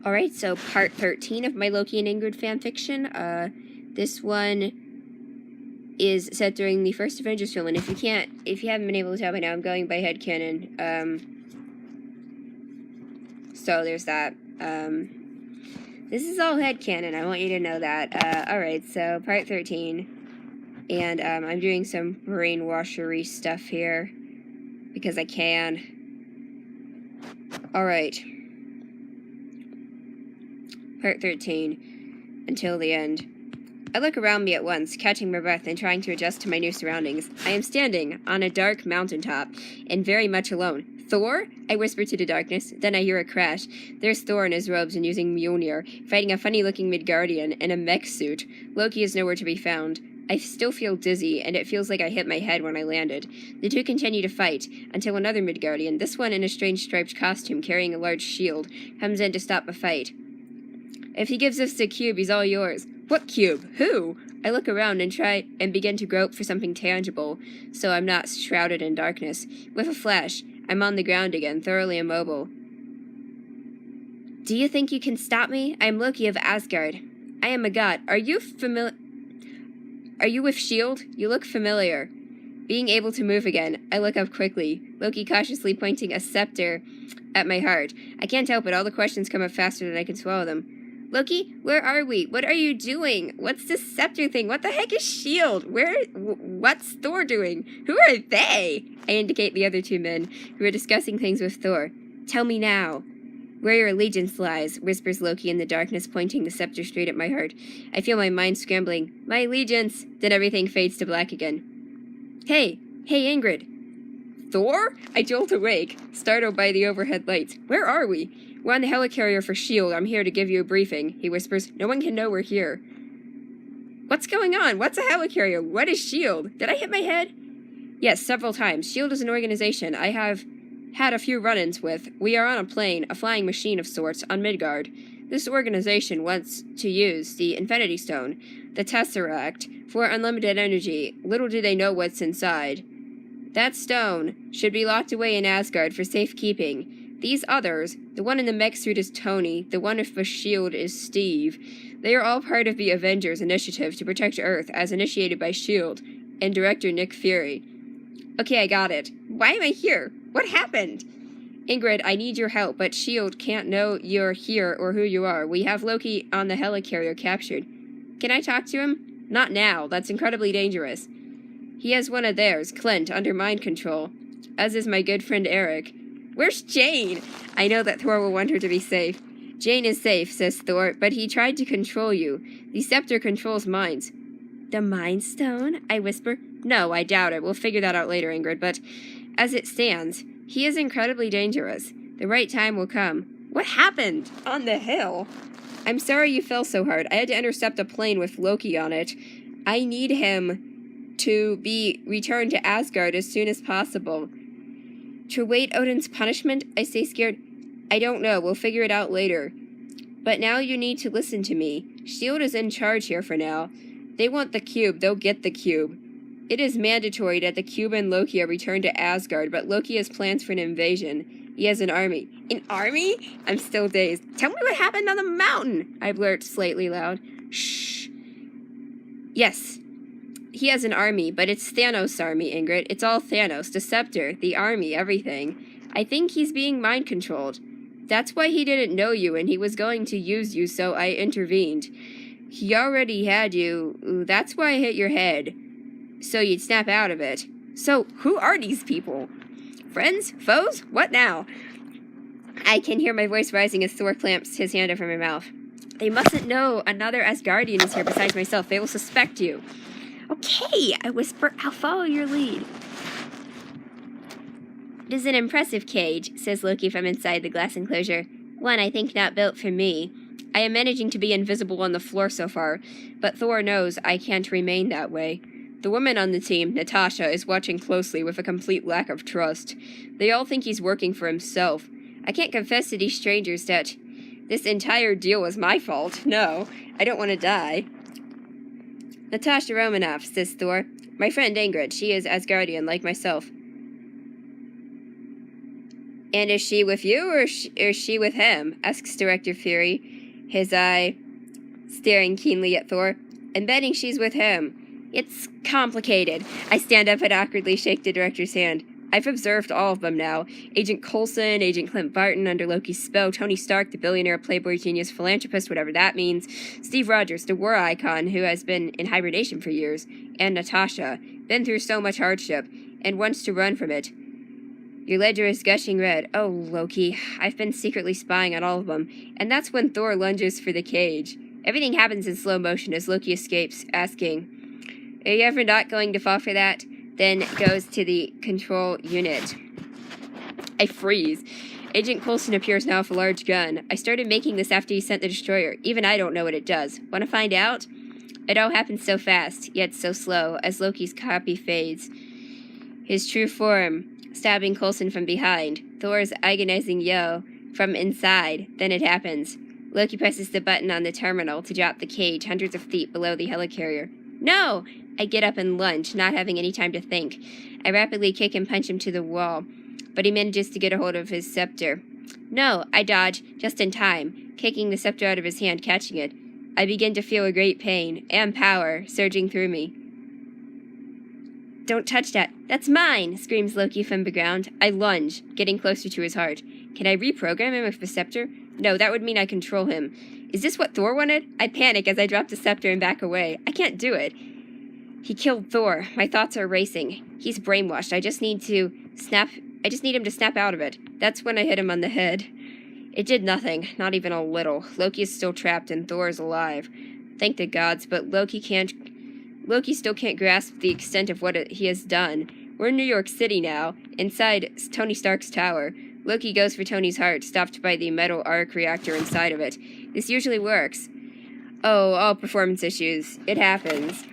Alright, so part 13 of my Loki and Ingrid fanfiction. This one is set during the first Avengers film, and if you haven't been able to tell by now, I'm going by headcanon. So there's that. This is all headcanon, I want you to know that. Alright, so part 13. And, I'm doing some brainwashery stuff here, because I can. Alright. Part 13. Until the end. I look around me at once, catching my breath and trying to adjust to my new surroundings. I am standing on a dark mountaintop, and very much alone. Thor? I whisper to the darkness, then I hear a crash. There's Thor in his robes and using Mjolnir, fighting a funny-looking Midgardian in a mech suit. Loki is nowhere to be found. I still feel dizzy, and it feels like I hit my head when I landed. The two continue to fight, until another Midgardian, this one in a strange striped costume carrying a large shield, comes in to stop the fight. If he gives us the cube, he's all yours. What cube? Who? I look around and try and begin to grope for something tangible, so I'm not shrouded in darkness. With a flash, I'm on the ground again, thoroughly immobile. Do you think you can stop me? I am Loki of Asgard. I am a god. Are you with S.H.I.E.L.D.? You look familiar. Being able to move again, I look up quickly, Loki cautiously pointing a scepter at my heart. I can't help it, all the questions come up faster than I can swallow them. Loki, where are we? What are you doing? What's this scepter thing? What the heck is S.H.I.E.L.D.? What's Thor doing? Who are they? I indicate the other two men, who are discussing things with Thor. Tell me now. Where your allegiance lies, whispers Loki in the darkness, pointing the scepter straight at my heart. I feel my mind scrambling. My allegiance! Then everything fades to black again. Hey! Hey, Ingrid! Thor? I jolt awake, startled by the overhead lights. Where are we? We're on the helicarrier for S.H.I.E.L.D. I'm here to give you a briefing, he whispers. No one can know we're here. What's going on? What's a helicarrier? What is S.H.I.E.L.D.? Did I hit my head? Yes, several times. S.H.I.E.L.D. is an organization I have had a few run-ins with. We are on a plane, a flying machine of sorts, on Midgard. This organization wants to use the Infinity Stone, the Tesseract, for unlimited energy. Little do they know what's inside. That stone should be locked away in Asgard for safekeeping. These others, the one in the mech suit is Tony, the one with the shield is Steve. They are all part of the Avengers initiative to protect Earth, as initiated by S.H.I.E.L.D. and director Nick Fury. Okay, I got it. Why am I here? What happened? Ingrid, I need your help, but S.H.I.E.L.D. can't know you're here or who you are. We have Loki on the helicarrier captured. Can I talk to him? Not now. That's incredibly dangerous. He has one of theirs, Clint, under mind control, as is my good friend Eric. Where's Jane? I know that Thor will want her to be safe. Jane is safe, says Thor, but he tried to control you. The scepter controls minds. The Mind Stone? I whisper. No, I doubt it. We'll figure that out later, Ingrid, but as it stands, he is incredibly dangerous. The right time will come. What happened? On the hill? I'm sorry you fell so hard. I had to intercept a plane with Loki on it. I need him to be returned to Asgard as soon as possible. To await Odin's punishment? I say scared. I don't know. We'll figure it out later. But now you need to listen to me. S.H.I.E.L.D. is in charge here for now. They want the cube. They'll get the cube. It is mandatory that the cube and Loki are returned to Asgard, but Loki has plans for an invasion. He has an army. An army? I'm still dazed. Tell me what happened on the mountain, I blurt slightly loud. Shh. Yes. He has an army, but it's Thanos' army, Ingrid. It's all Thanos, the scepter, the army, everything. I think he's being mind-controlled. That's why he didn't know you, and he was going to use you, so I intervened. He already had you. That's why I hit your head. So you'd snap out of it. So, who are these people? Friends? Foes? What now? I can hear my voice rising as Thor clamps his hand over my mouth. They mustn't know another Asgardian is here besides myself. They will suspect you. Okay, I whisper, I'll follow your lead. It is an impressive cage, says Loki from inside the glass enclosure. One I think not built for me. I am managing to be invisible on the floor so far, but Thor knows I can't remain that way. The woman on the team, Natasha, is watching closely with a complete lack of trust. They all think he's working for himself. I can't confess to these strangers that this entire deal was my fault. No, I don't want to die. Natasha Romanoff, says Thor. My friend Ingrid, she is Asgardian like myself. And is she with you, or is she with him? Asks Director Fury, his eye staring keenly at Thor. I'm betting she's with him. It's complicated. I stand up and awkwardly shake the director's hand. I've observed all of them now. Agent Coulson, Agent Clint Barton under Loki's spell, Tony Stark, the billionaire, playboy, genius, philanthropist, whatever that means, Steve Rogers, the war icon who has been in hibernation for years, and Natasha, been through so much hardship, and wants to run from it. Your ledger is gushing red. Oh, Loki, I've been secretly spying on all of them. And that's when Thor lunges for the cage. Everything happens in slow motion as Loki escapes, asking, are you ever not going to fall for that? Then goes to the control unit. I freeze. Agent Coulson appears now with a large gun. I started making this after he sent the destroyer. Even I don't know what it does. Want to find out? It all happens so fast, yet so slow, as Loki's copy fades. His true form stabbing Coulson from behind. Thor's agonizing yell from inside. Then it happens. Loki presses the button on the terminal to drop the cage hundreds of feet below the helicarrier. No! I get up and lunge, not having any time to think. I rapidly kick and punch him to the wall, but he manages to get a hold of his scepter. No! I dodge, just in time, kicking the scepter out of his hand, catching it. I begin to feel a great pain, and power, surging through me. Don't touch that. That's mine, screams Loki from the ground. I lunge, getting closer to his heart. Can I reprogram him with the scepter? No, that would mean I control him. Is this what Thor wanted? I panic as I drop the scepter and back away. I can't do it. He killed Thor. My thoughts are racing. He's brainwashed. I just need him to snap out of it. That's when I hit him on the head. It did nothing, not even a little. Loki is still trapped and Thor is alive. Thank the gods, but Loki still can't grasp the extent of what he has done. We're in New York City now, inside Tony Stark's tower. Loki goes for Tony's heart, stopped by the metal arc reactor inside of it. This usually works. Oh, all performance issues. It happens.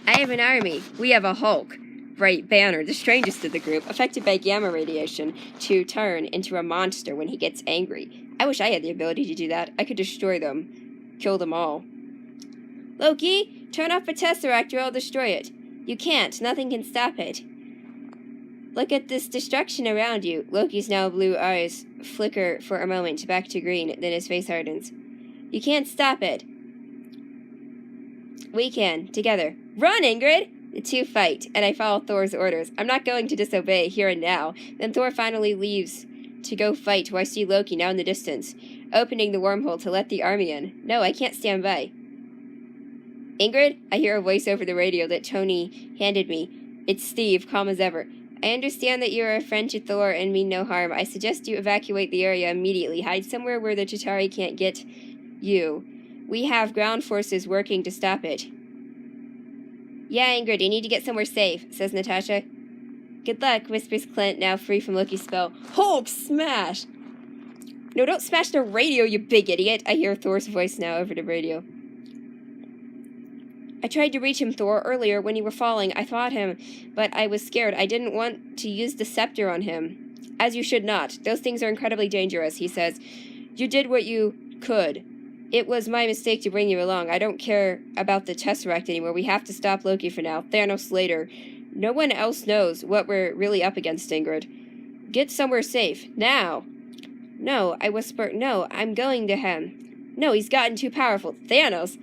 I have an army. We have a Hulk. Right, Banner, the strangest of the group, affected by gamma radiation, to turn into a monster when he gets angry. I wish I had the ability to do that. I could destroy them. Kill them all. Loki, turn off the Tesseract or I'll destroy it. You can't. Nothing can stop it. Look at this destruction around you. Loki's now blue eyes flicker for a moment back to green, then his face hardens. You can't stop it. We can. Together. Run, Ingrid! The two fight, and I follow Thor's orders. I'm not going to disobey here and now. Then Thor finally leaves to go fight while I see Loki now in the distance, opening the wormhole to let the army in. No, I can't stand by. Ingrid? I hear a voice over the radio that Tony handed me. It's Steve, calm as ever. I understand that you are a friend to Thor and mean no harm. I suggest you evacuate the area immediately. Hide somewhere where the Chitauri can't get you. We have ground forces working to stop it. Yeah, Ingrid, you need to get somewhere safe, says Natasha. Good luck, whispers Clint, now free from Loki's spell. Hulk smash! No, don't smash the radio, you big idiot! I hear Thor's voice now over the radio. I tried to reach him, Thor, earlier when you were falling. I fought him, but I was scared. I didn't want to use the scepter on him. As you should not. Those things are incredibly dangerous, he says. You did what you could. It was my mistake to bring you along. I don't care about the Tesseract anymore. We have to stop Loki for now. Thanos later. No one else knows what we're really up against, Ingrid. Get somewhere safe. Now. No, I whisper. No, I'm going to him. No, he's gotten too powerful. Thanos.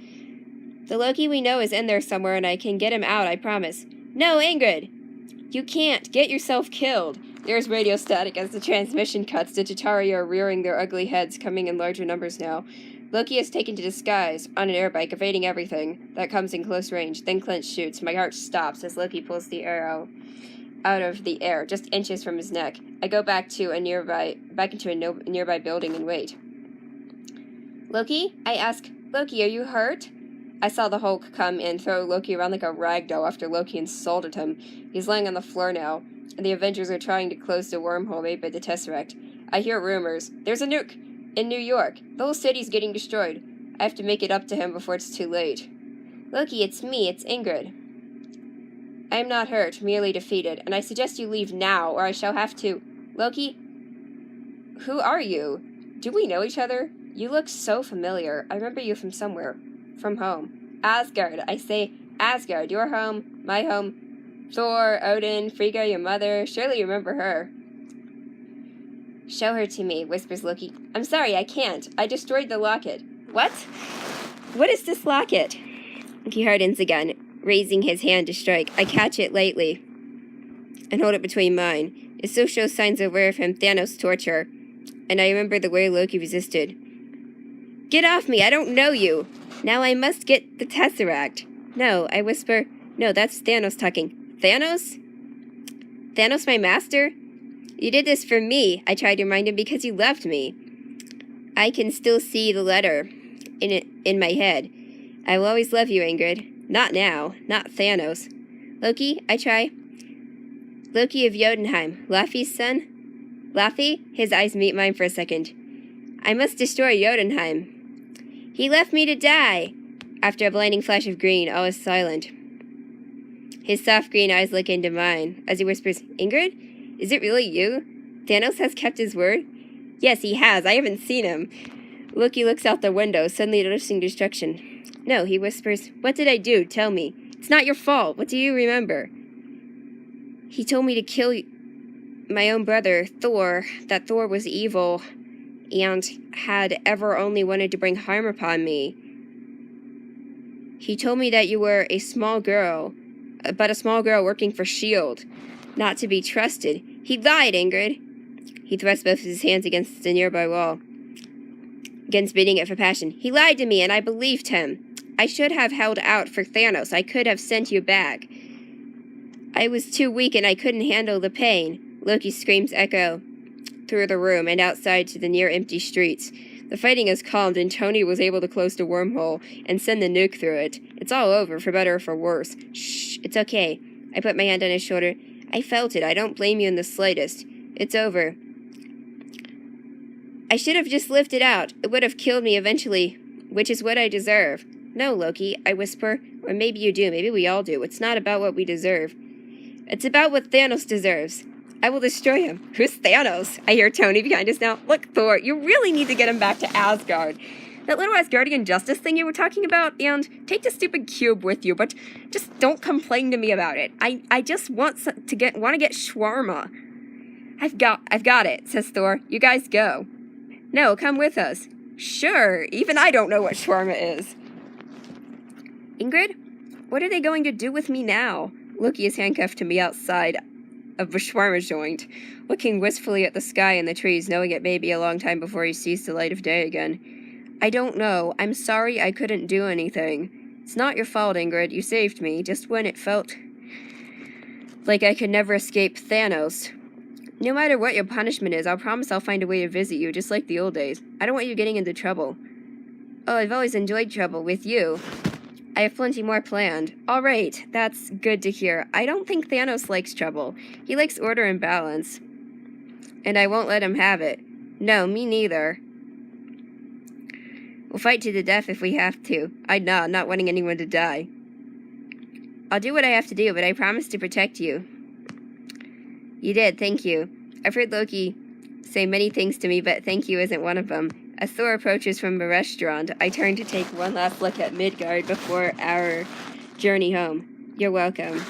The Loki we know is in there somewhere, and I can get him out, I promise. No, Ingrid! You can't. Get yourself killed. There's radio static as the transmission cuts. The Chitauri are rearing their ugly heads, coming in larger numbers now. Loki is taken to disguise, on an airbike, evading everything that comes in close range. Then Clint shoots. My heart stops as Loki pulls the arrow out of the air, just inches from his neck. I go back into a nearby building and wait. Loki? I ask, Loki, are you hurt? I saw the Hulk come and throw Loki around like a rag doll after Loki insulted him. He's lying on the floor now, and the Avengers are trying to close the wormhole made by the Tesseract. I hear rumors. There's a nuke in New York. The whole city's getting destroyed. I have to make it up to him before it's too late. Loki, it's me. It's Ingrid. I am not hurt, merely defeated, and I suggest you leave now, or I shall have to... Loki? Who are you? Do we know each other? You look so familiar. I remember you from somewhere. From home. Asgard. I say Asgard. Your home. My home. Thor, Odin, Frigga, your mother. Surely you remember her. Show her to me, whispers Loki. I'm sorry, I can't. I destroyed the locket. What? What is this locket? He hardens again, raising his hand to strike. I catch it lightly and hold it between mine. It still shows signs of wear from Thanos' torture, and I remember the way Loki resisted. Get off me, I don't know you. Now I must get the Tesseract. No, I whisper. No, that's Thanos talking. Thanos? Thanos, my master? You did this for me, I tried to remind him, because you loved me. I can still see the letter in my head. I will always love you, Ingrid. Not now. Not Thanos. Loki, I try. Loki of Jotunheim. Laufey's son? Laufey? His eyes meet mine for a second. I must destroy Jotunheim. He left me to die. After a blinding flash of green, all is silent. His soft green eyes look into mine as he whispers, Ingrid? Is it really you? Thanos has kept his word? Yes, he has. I haven't seen him. Loki looks out the window, suddenly noticing destruction. No, he whispers. What did I do? Tell me. It's not your fault. What do you remember? He told me to kill my own brother, Thor, that Thor was evil and had ever only wanted to bring harm upon me. He told me that you were a small girl, but a small girl working for S.H.I.E.L.D., not to be trusted. He lied, Ingrid. He thrust both of his hands against the nearby wall, again beating it for passion. He lied to me, and I believed him. I should have held out for Thanos. I could have sent you back. I was too weak, and I couldn't handle the pain. Loki's screams echo through the room and outside to the near empty streets. The fighting has calmed, and Tony was able to close the wormhole and send the nuke through it. It's all over, for better or for worse. Shh, it's okay. I put my hand on his shoulder. I felt it. I don't blame you in the slightest. It's over. I should have just lived it out. It would have killed me eventually, which is what I deserve. No, Loki, I whisper. Or maybe you do. Maybe we all do. It's not about what we deserve. It's about what Thanos deserves. I will destroy him. Who's Thanos? I hear Tony behind us now. Look, Thor, you really need to get him back to Asgard. That little Asgardian justice thing you were talking about, and take the stupid cube with you, but just don't complain to me about it. I just want to get shawarma. I've got it, says Thor. You guys go. No, come with us. Sure, even I don't know what shawarma is. Ingrid, what are they going to do with me now? Loki is handcuffed to me outside of the shawarma joint, looking wistfully at the sky and the trees, knowing it may be a long time before he sees the light of day again. I don't know. I'm sorry I couldn't do anything. It's not your fault, Ingrid. You saved me, just when it felt like I could never escape Thanos. No matter what your punishment is, I'll promise I'll find a way to visit you, just like the old days. I don't want you getting into trouble. Oh, I've always enjoyed trouble with you. I have plenty more planned. All right, that's good to hear. I don't think Thanos likes trouble. He likes order and balance. And I won't let him have it. No, me neither. We'll fight to the death if we have to. I nod, not wanting anyone to die. I'll do what I have to do, but I promise to protect you. You did, thank you. I've heard Loki say many things to me, but thank you isn't one of them. As Thor approaches from the restaurant, I turn to take one last look at Midgard before our journey home. You're welcome.